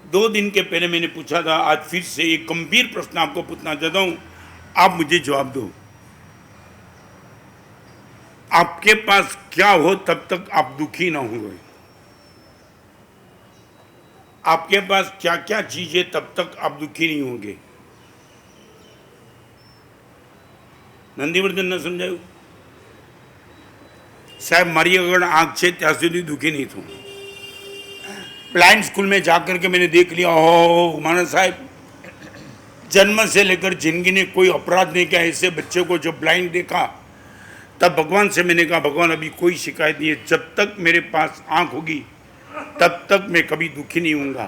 2 दिन के पहले मैंने पूछा था, आज फिर से एक गंभीर प्रश्न आपको पूछना चाहता हूं, आप मुझे जवाब दो। आपके पास क्या हो तब तक आप दुखी ना होंगे? आपके पास क्या क्या चीज है तब तक आप दुखी नहीं होंगे? नंदीवर्धन ने समझाયું, साहब मारी अगर आंख છે ત્યાં સુધી दुखी नहीं थू। ब्लाइंड स्कूल में जाकर के मैंने देख लिया, हो माना साहब जन्म से लेकर जिंदगी ने कोई अपराध नहीं किया, ऐसे बच्चे को जब ब्लाइंड देखा तब भगवान से मैंने कहा, भगवान अभी कोई शिकायत नहीं है, जब तक मेरे पास आंख होगी तब तक मैं कभी दुखी नहीं होऊंगा,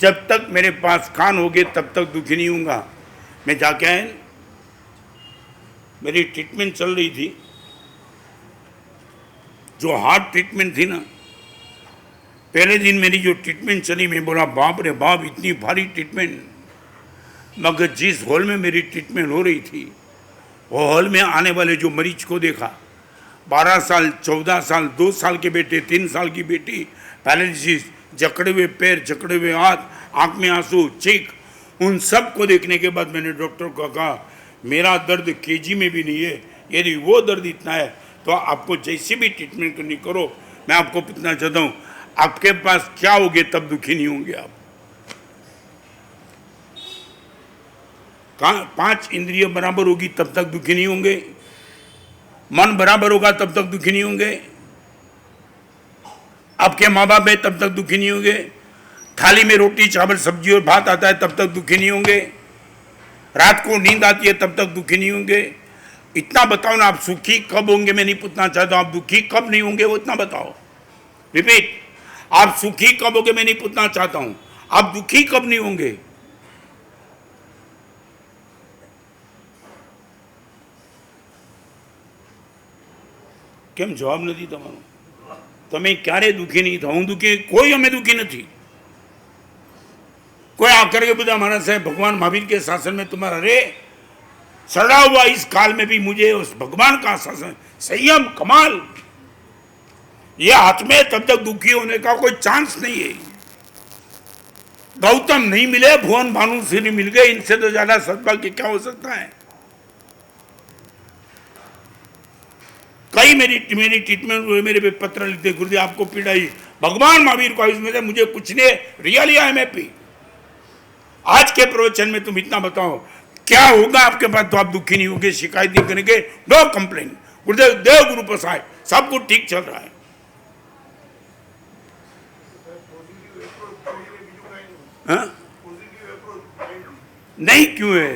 जब तक मेरे पास कान होंगे तब तक दुखी नहीं होऊंगा। मैं जाके आया, मेरी ट्रीटमेंट चल रही थी, जो हार्ट ट्रीटमेंट थी ना, पहले दिन मेरी जो ट्रीटमेंट चली, मैं बोला बाप रे बाप इतनी भारी ट्रीटमेंट, मगर जिस हॉल में मेरी ट्रीटमेंट हो रही थी वो हॉल में आने वाले जो मरीज को देखा, 12 साल 14 साल 2 साल के बेटे, 3 साल की बेटी, पैरालिसिस, जकड़े हुए पैर, जकड़े हुए हाथ, आंख में आंसू, चीख, उन सब को देखने के बाद मैंने डॉक्टर को कहा मेरा दर्द केजी में भी नहीं है, यदि वो दर्द इतना है तो आपको जैसी भी ट्रीटमेंट करनी करो। मैं आपको पूछना चाहता हूँ, आपके पास क्या होगे तब दुखी नहीं होंगे आप? 5 इंद्रिय बराबर होगी तब तक दुखी नहीं होंगे, मन बराबर होगा तब तक दुखी नहीं होंगे, आपके माँ बाप है तब तक दुखी नहीं होंगे, थाली में रोटी चावल सब्जी और भात आता है तब तक दुखी नहीं होंगे, रात को नींद आती है तब तक दुखी नहीं होंगे। इतना बताओ ना, आप सुखी कब होंगे? मैं नहीं पूछना चाहता आप दुखी कब नहीं होंगे, वो इतना बताओ। रिपीट, आप सुखी कब होंगे मैं नहीं पूछना चाहता हूं, आप दुखी कब नहीं होंगे? केम जवाब नहीं तमारो? तमे क्यारे दुखी नहीं था? हूँ दुखी, कोई हमें दुखी नहीं। कोई आकर के बुधा मानस है भगवान महावीर के शासन में तुम्हारा रे सड़ा हुआ इस काल में भी मुझे उस भगवान का शासन, संयम, कमाल, ये हाथ में, तब तक दुखी होने का कोई चांस नहीं है। गौतम नहीं मिले, भुवन भानु श्री मिल गए, इनसे तो ज्यादा सद्भाग्य क्या हो सकता है? कई मेरी ट्रीटमेंट हुए, मेरे पे पत्र लिखते, गुरुदेव आपको पीड़ा ही, भगवान महावीर को इसमें से मुझे कुछ ने रियली आई एम हैप्पी। आज के प्रवचन में तुम इतना बताओ क्या होगा आपके पास तो आप दुखी नहीं होंगे, शिकायत नहीं करेंगे, नो कंप्लेन, गुरुदेव देव गुरु प्रसाद, सब कुछ ठीक चल रहा है। हाँ? नहीं क्यों है?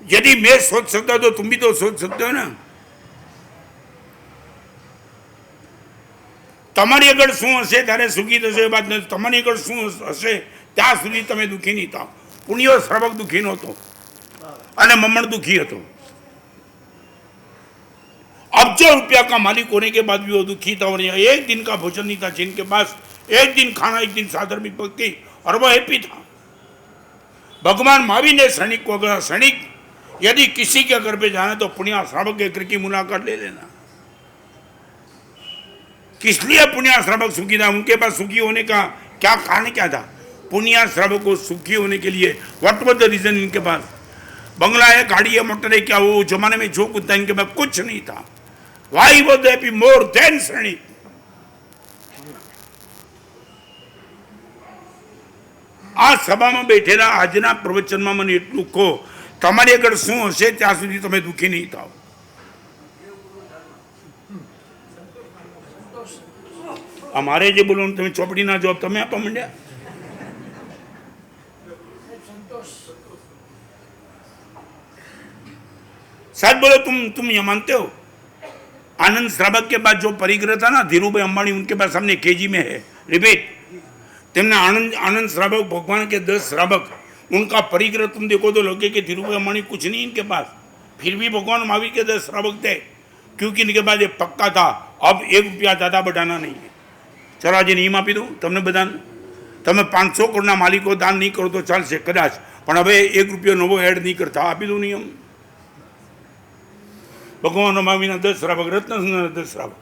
यदि मैं सोच सकता तो तुम भी तो सोच सकते हो ना। તમારી આગળ શું હશે ત્યારે સુખી થશે એ વાત નથી, તમારી આગળ શું હશે ત્યાં સુધી તમે દુઃખી નહીં થાઓ। પુણ્યો શ્રવક દુઃખી નહોતો અને મમણ दुखी હતો। अब्जों रुपया का मालिक होने के बाद भी वो दुखी था, और एक दिन का भोजन नहीं था जिनके पास, एक दिन खाना, एक दिन साधर्मिक भक्ति, और वो हैप्पी था। भगवान महावीर ने सैनिक को, अगर सैनिक यदि किसी के घर पे जाना तो पुण्य श्रावक के घर की मुलाकात ले लेना। किस लिए पुण्य श्रावक सुखी था? उनके पास सुखी होने का क्या कारण क्या था? पुण्य श्रावक को सुखी होने के लिए व्हाट वाज द रीजन? इनके पास बंगला है, गाड़ी है, मोटर है, क्या वो जमाने में जो कुछ था इनके पास कुछ नहीं था। Why was they happy more than सैनिक? आ सभा में बैठेला आजना प्रवचन में मैंने एटलू कहो, तमारी अगर शू हशे त्या सुधी तमे दुखी नहीं थाओ। अमारे जे बोलो तमे चौपड़ी ना जवाब तमे आपा मंड्या। साहब बोलो तुम ये मानते हो? आनंद श्रावक के बाद जो परिग्रह था ना, धीरूभाई अंबानी, उनके पास हमने केजी में है, रिपीट, तेमने आनंद श्रावक, भगवान के 10 श्रावक, उनका परिग्रह तुम देखो तो लगे कि धीरूभाई अंबानी कुछ नहीं इनके पास, फिर भी भगवान महावीर के 10 श्रावक थे, क्योंकि इनके पास ये पक्का था अब 1 रुपया ज़्यादा बढ़ाना नहीं है। चलो आज नियम आपी दो तमने बधाने, तमे 500 करोड़ मालिक को दान नहीं करो तो चालशे कदाच, पण हवे 1 रुपया नवो एड नहीं करता, आपी दो नियम। भगवान महावीर 10 श्रावक, रत्न 10 श्रावक,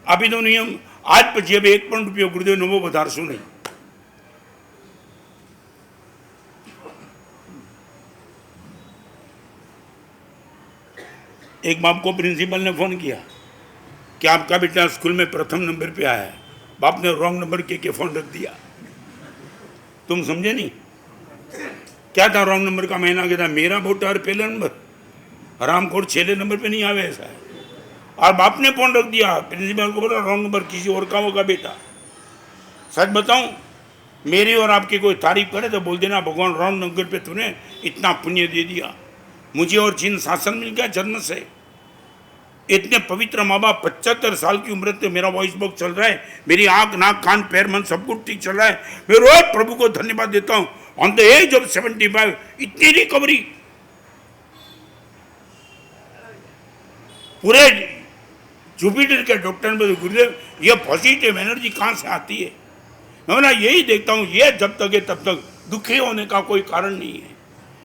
आपी दो नियम। આજ પછી હવે એક પણ રૂપિયો ગુરુદેવ નવો વધારશો નહીં. एक बाप को प्रिंसिपल ने फोन किया कि आपका बेटा स्कूल में प्रथम नंबर पे आया है. बाप ने रॉन्ग नंबर के फोन रख दिया. तुम समझे नहीं क्या था रॉन्ग नंबर का? महीना क्या था, मेरा बेटा और पहले नंबर, हरामखोर 6 नंबर पे नहीं आवे ऐसा है. और बाप ने फोन रख दिया, प्रिंसिपल को बोला रॉन्ग नंबर किसी और का होगा बेटा. सच बताऊं, मेरी और आपकी कोई तारीफ करे तो बोल देना भगवान रॉन्ग नंबर पे तूने इतना पुण्य दे दिया. मुझे और जीन शासन मिल गया जन्म से. इतने पवित्र माँ बाप, 75 साल की उम्र से मेरा वॉइस बॉक्स चल रहा है, मेरी आंख नाक कान पैर मन सब कुछ ठीक चल रहा है. मैं रोज प्रभु को धन्यवाद देता हूँ. ऑन द एज ऑफ 75 इतनी रिकवरी. पूरे जुपिटर के डॉक्टर में गुरुदेव ये पॉजिटिव एनर्जी कहाँ से आती है? मैं यही देखता हूँ, ये जब तक है तब तक दुखी होने का कोई कारण नहीं है.